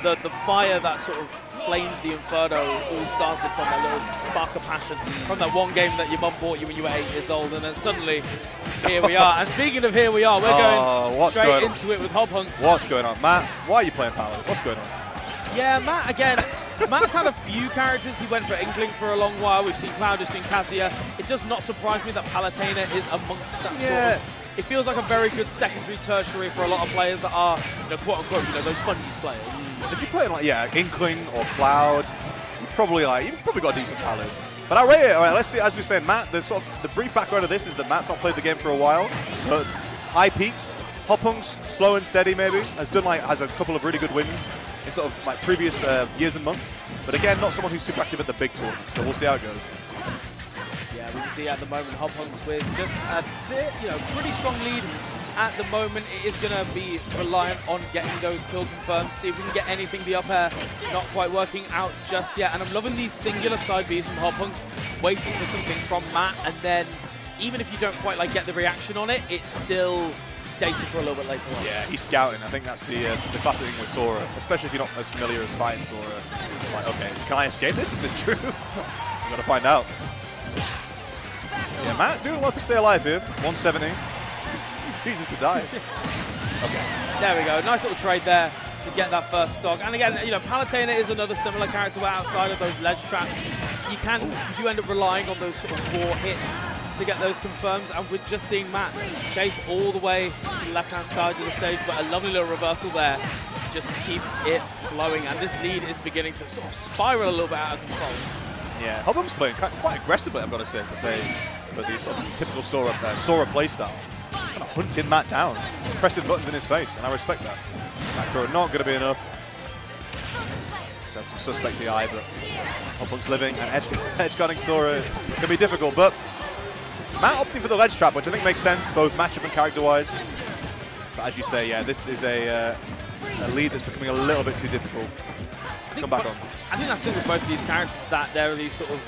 the fire that sort of flames the Inferno all started from a little spark of passion from that one game that your mum bought you when you were 8 years old, and then suddenly here we are. And speaking of here we are, we're going straight into it with Hobhunks. What's going on, Matt? Why are you playing Palu? What's going on? Yeah, Matt again. Matt's had a few characters. He went for Inkling for a long while. We've seen Cloud, we've seen Cassia. It does not surprise me that Palutena is amongst that sort of. It feels like a very good secondary, tertiary for a lot of players that are, quote unquote, those fungies players. If you're playing like Inkling or Cloud, you've probably got a decent Palu. But I rate it. All right, let's see. As we said, Matt, the brief background of this is that Matt's not played the game for a while, but high peaks. Hobhunks, slow and steady maybe, has a couple of really good wins in sort of like previous years and months. But again, not someone who's super active at the big tournaments, so we'll see how it goes. Yeah, we can see at the moment Hobhunks with just a bit, pretty strong lead at the moment. It is going to be reliant on getting those kill confirmed, see if we can get anything. The up air not quite working out just yet. And I'm loving these singular side Bs from Hobhunks, waiting for something from Matt, and then even if you don't quite get the reaction on it, it's still data for a little bit later on. Yeah, he's scouting. I think that's the classic thing with Sora, especially if you're not as familiar as fighting Sora. It's like, okay, can I escape this? Is this true? We've got to find out. Yeah, Matt doing well to stay alive here. 170. Refuses to die. Okay. There we go. Nice little trade there to get that first stock. And again, Palutena is another similar character where outside of those ledge traps, you do end up relying on those sort of raw hits to get those confirms, and we're just seeing Matt chase all the way to the left-hand side of the stage, but a lovely little reversal there to just keep it flowing, and this lead is beginning to sort of spiral a little bit out of control. Yeah, Hobhunks playing quite aggressively, I've got to say, for the sort of typical Sora playstyle. Kind of hunting Matt down, pressing buttons in his face, and I respect that. Back throw not going to be enough. So some suspect the eye, but Hobhunks living, and edge guarding Sora can be difficult, but Matt opting for the ledge trap, which I think makes sense, both matchup and character-wise. But as you say, yeah, this is a lead that's becoming a little bit too difficult. Come back on. I think that's the thing with both of these characters, that there are these sort of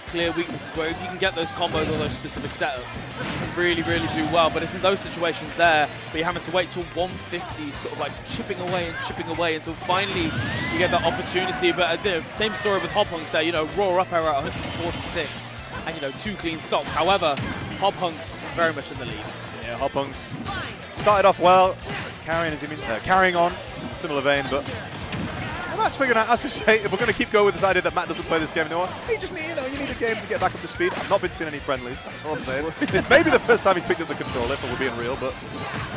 clear weaknesses where if you can get those combos or those specific setups, you can really, really do well. But it's in those situations there where you're having to wait till 150, sort of chipping away until finally you get that opportunity. But same story with Hobhunks there, raw up air at 146. And 2 clean stocks. However, Hobhunks very much in the lead. Yeah, Hobhunks started off well, carrying on in a similar vein, but Matt's figuring out, as we say, if we're going to keep going with this idea that Matt doesn't play this game anymore, you just need, you need a game to get back up to speed. I've not been seeing any friendlies, that's all I'm saying. This may be the first time he's picked up the controller, if we're being real, but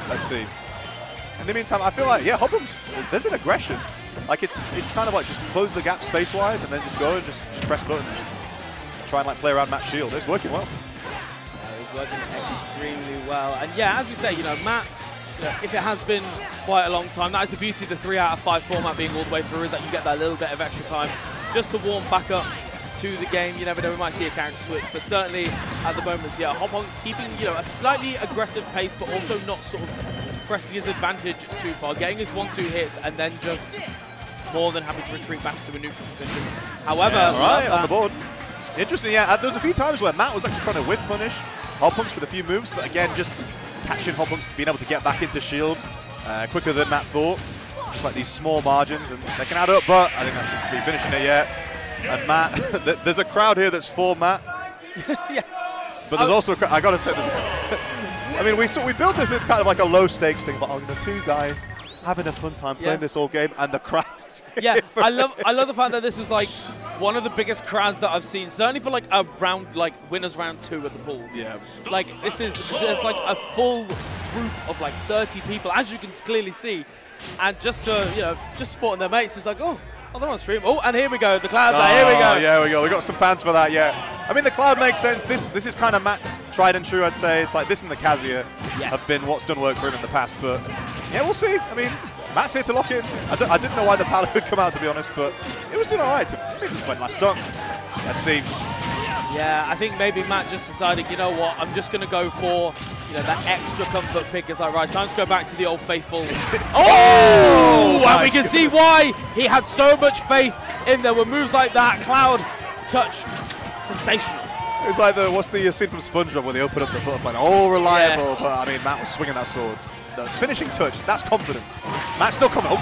let's see. In the meantime, I feel like, yeah, Hobhunks, there's an aggression. It's kind of like just close the gap space-wise and then just go and just press buttons. Try and play around Matt's shield. It's working well. It's working extremely well. And yeah, as we say, Matt, if it has been quite a long time, that is the beauty of the 3 out of 5 format being all the way through, is that you get that little bit of extra time just to warm back up to the game. You never know, we might see a character switch, but certainly at the moment, yeah, Hobhunks keeping, a slightly aggressive pace, but also not sort of pressing his advantage too far, getting his 1-2 hits, and then just more than happy to retreat back to a neutral position. However, right on the board. Interesting, yeah. There was a few times where Matt was actually trying to whip punish Hobhunks with a few moves, but again, just catching Hobhunks, being able to get back into shield quicker than Matt thought. Just like these small margins, and they can add up, but I think that shouldn't be finishing it yet. And Matt, there's a crowd here that's for Matt. Yeah. But there's also a crowd, I gotta say, I mean, we built this in kind of like a low stakes thing, but 2 guys having a fun time playing this all game, and the crowd. Yeah, I love the fact that this is one of the biggest crowds that I've seen, certainly for a round, winners round 2 at the pool. Yeah. There's a full group of 30 people, as you can clearly see, and just to, just supporting their mates, it's oh, they're on stream. Oh, and here we go, the Clouds are, here we go. Yeah, we go. We got some fans for that, yeah. I mean, the Cloud makes sense. This is kind of Matt's tried and true, I'd say. It's this and the Cassia have been what's done work for him in the past, but yeah, we'll see. I mean, Matt's here to lock in. I didn't know why the Palu would come out, to be honest, but it was doing all right. Maybe it just went last stock. Let's see. Yeah, I think maybe Matt just decided, you know what, I'm just going to go for that extra comfort pick. It's right, time to go back to the old faithful. Oh! And we can see why he had so much faith in there. With moves like that, Cloud touch, sensational. It was what's the scene from SpongeBob where they open up the butterfly? All reliable, but I mean, Matt was swinging that sword. the finishing touch, that's confidence. Matt's still coming. Oh,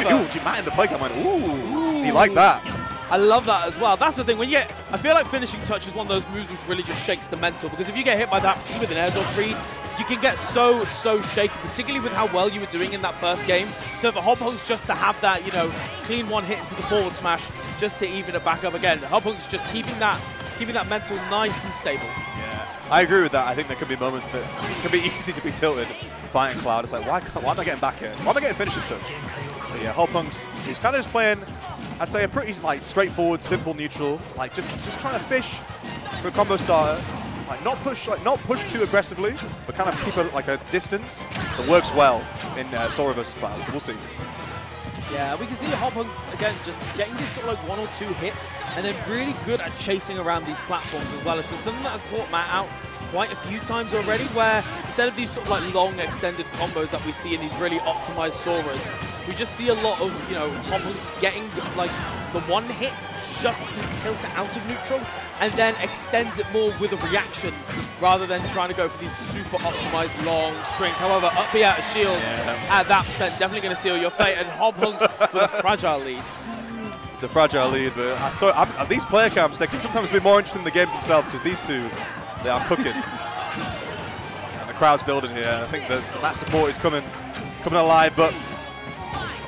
God. Ooh, Matt in the play cam went, ooh. He liked that. I love that as well. That's the thing. When you get, I feel like finishing touch is one of those moves which really just shakes the mental. Because if you get hit by that, particularly with an air dodge read, you can get so shaky, particularly with how well you were doing in that first game. So for Hobhunks just to have that, you know, clean one hit into the forward smash, just to even it back up again. Hobhunks just keeping that mental nice and stable. Yeah, I agree with that. I think there could be moments that it can be easy to be tilted fighting Cloud. It's like, why am I getting back here? Why am I getting finishing touch? But yeah, Hobhunks, he's kind of just playing, I'd say, a pretty like straightforward, simple neutral, like just trying to fish for a combo starter, like not push too aggressively, but kind of keep a distance that works well in Sora versus Cloud. So we'll see. Yeah, we can see Hobhunks, again, just getting these sort of like 1 or 2 hits, and then really good at chasing around these platforms as well. It's been something that has caught Matt out quite a few times already, where instead of these sort of like long extended combos that we see in these really optimized Soras, we just see a lot of, you know, Hobhunks getting like the one hit just to tilt it out of neutral, and then extends it more with a reaction rather than trying to go for these super optimized long strings. However, up B out of shield at that percent, definitely going to seal your fate, and Hobhunks with a fragile lead. It's a fragile lead, but these player cams, they can sometimes be more interesting in the games themselves, because these two, they are cooking. And the crowd's building here, and I think that Matt support is coming alive, but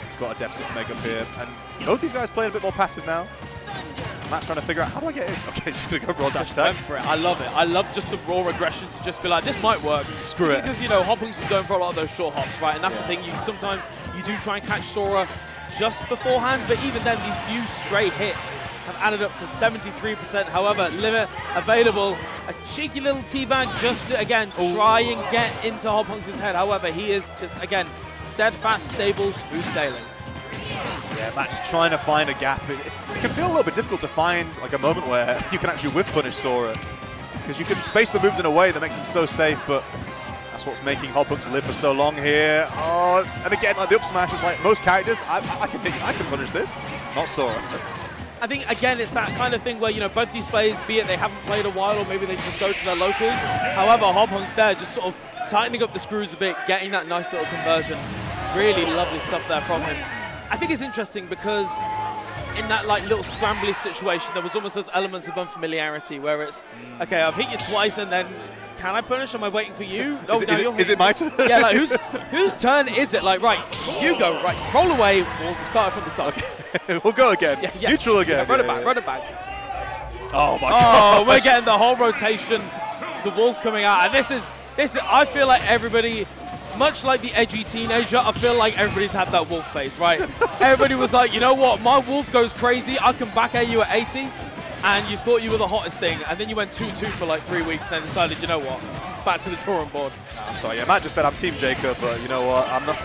he's got a deficit to make up here. And both these guys playing a bit more passive now. Matt's trying to figure out, how do I get in? Okay, just going to go raw dash attack. Went for it. I love it. I love just the raw aggression to just be like, this might work. Screw it. Because, you know, Hobhunks been going for a lot of those short hops, right? And that's the thing. Sometimes you do try and catch Sora just beforehand, but even then, these few stray hits have added up to 73%. However, limit available. A cheeky little teabag just to, again, try and get into Hobhunks' head. However, he is just, again, steadfast, stable, smooth sailing. Yeah, Matt just trying to find a gap. It can feel a little bit difficult to find like a moment where you can actually whip punish Sora, because you can space the moves in a way that makes them so safe, but that's what's making Hobhunks live for so long here. Oh, and again, like the up smash is like most characters, I can punish this, not Sora. I think, again, it's that kind of thing where, you know, both these players, be it they haven't played a while or maybe they just go to their locals. However, Hobhunks there just sort of tightening up the screws a bit, getting that nice little conversion. Really lovely stuff there from him. I think it's interesting because in that like little scrambly situation, there was almost those elements of unfamiliarity where it's, okay, I've hit you twice and then can I punish? Am I waiting for you? Oh, is it my turn? Yeah, like whose turn is it? Like, right, you go, right, roll away, we'll start from the top. Okay. We'll go again. Yeah. Neutral again. Yeah, run it back. Oh my god. Oh, we're getting the whole rotation, the wolf coming out, and this is, I feel like everybody, much like the edgy teenager, I feel like everybody's had that wolf face, right? Everybody was like, you know what, my wolf goes crazy, I can back air you at 80, and you thought you were the hottest thing, and then you went 2-2 for like 3 weeks, and then decided, you know what, back to the drawing board. I'm sorry, yeah, Matt just said I'm Team Jacob, but you know what, I'm not.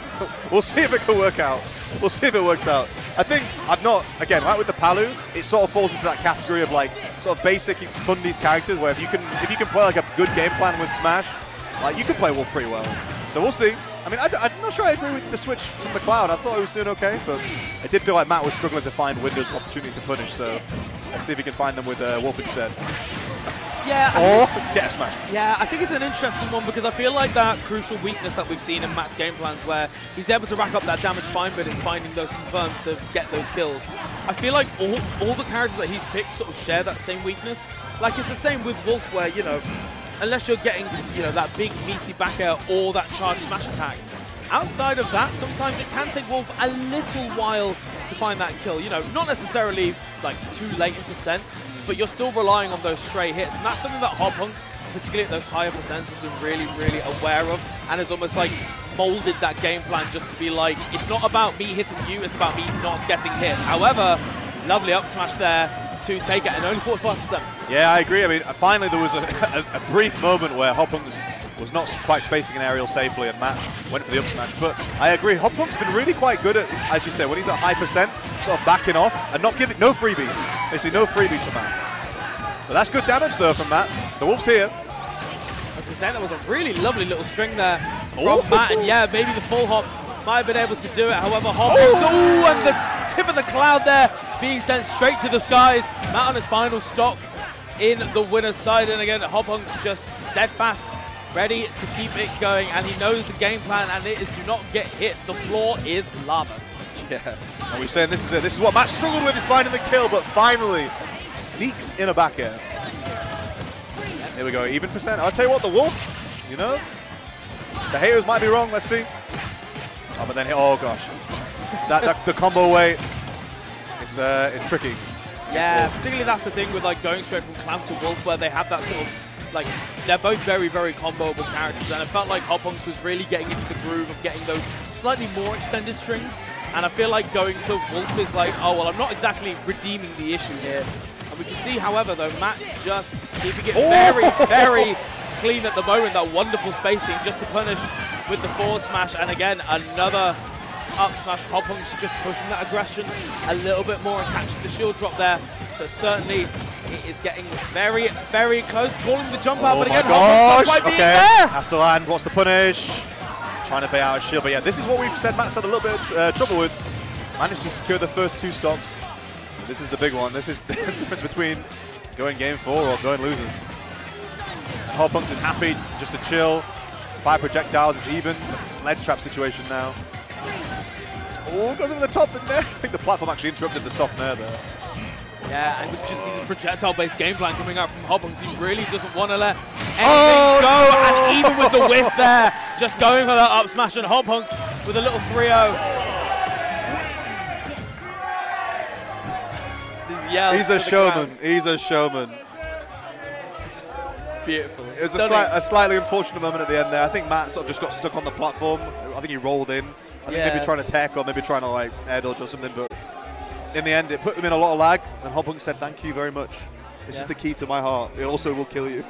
We'll see if it can work out. We'll see if it works out. I think I'm not, again, like with the Palu, it sort of falls into that category of like sort of basic fun these characters where if you can play like a good game plan with Smash, like you can play Wolf pretty well. So we'll see. I mean, I'm not sure I agree with the switch from the Cloud. I thought he was doing okay, but I did feel like Matt was struggling to find windows of opportunity to punish, so let's see if he can find them with Wolf instead. Yeah. Or get a smash. Yeah, I think it's an interesting one because I feel like that crucial weakness that we've seen in Matt's game plans where he's able to rack up that damage fine, but is finding those confirms to get those kills. I feel like all the characters that he's picked sort of share that same weakness. Like it's the same with Wolf where, you know, unless you're getting, you know, that big meaty back air or that charge smash attack. Outside of that, sometimes it can take Wolf a little while to find that kill. You know, not necessarily like too late in percent, but you're still relying on those stray hits. And that's something that Hobhunks, particularly at those higher percents, has been really, really aware of and has almost like molded that game plan just to be like, it's not about me hitting you, it's about me not getting hit. However, lovely up smash there to take it, and only 45%. Yeah, I agree. I mean, finally there was a brief moment where Hobhunks was not quite spacing an aerial safely, and Matt went for the up smash. But I agree, Hobhunks been really quite good at, as you said, when he's at high percent, sort of backing off and not giving, no freebies. Basically, no freebies from Matt. But that's good damage though from Matt. The Wolf's here. I was going to say, that was a really lovely little string there from Matt, and yeah, maybe the full hop might have been able to do it. However, Hobhunks, and the tip of the cloud there being sent straight to the skies. Matt on his final stock in the winner's side, and again, Hobhunks just steadfast, ready to keep it going, and he knows the game plan, and it is do not get hit. The floor is lava. Yeah, and we're saying this is it. This is what Matt struggled with, is finding the kill, but finally sneaks in a back air. Here we go, even percent. I'll tell you what, the Wolf, you know, the haters might be wrong. Let's see. Oh, but then, oh gosh, the combo away, it's tricky. Yeah, particularly that's the thing with like going straight from Clamp to Wolf, where they have that sort of like, they're both very, very comboable characters, and I felt like Hobhunks was really getting into the groove of getting those slightly more extended strings, and I feel like going to Wolf is like, oh, well, I'm not exactly redeeming the issue here. And we can see, however, though, Matt just keeping it very, very clean at the moment, that wonderful spacing just to punish with the forward smash, and again, another up smash. Hobhunks just pushing that aggression a little bit more and catching the shield drop there, but certainly it is getting very, very close, calling the jump out, but again, Hobhunks not quite being there. Has to land, what's the punish? Trying to bait out a shield, but yeah, this is what we've said Matt's had a little bit of trouble with. Managed to secure the first 2 stocks. But this is the big one. This is the difference between going game 4 or going losers. And Hobhunks is happy just to chill. 5 projectiles, it's even. Ledge trap situation now. Oh, goes over the top in there. I think the platform actually interrupted the soft nair there. Yeah, and we just see the projectile-based game plan coming out from Hobhunks. He really doesn't want to let anything go, and even with the whiff there, just going for that up smash, and Hobhunks with a little 3-0. These yells. He's a showman. He's a showman. Beautiful. It was a slightly unfortunate moment at the end there. I think Matt sort of just got stuck on the platform. I think he rolled in. I think maybe trying to tech or maybe trying to like air dodge or something, but in the end it put them in a lot of lag, and Hobhunks said thank you very much. This is the key to my heart. It also will kill you.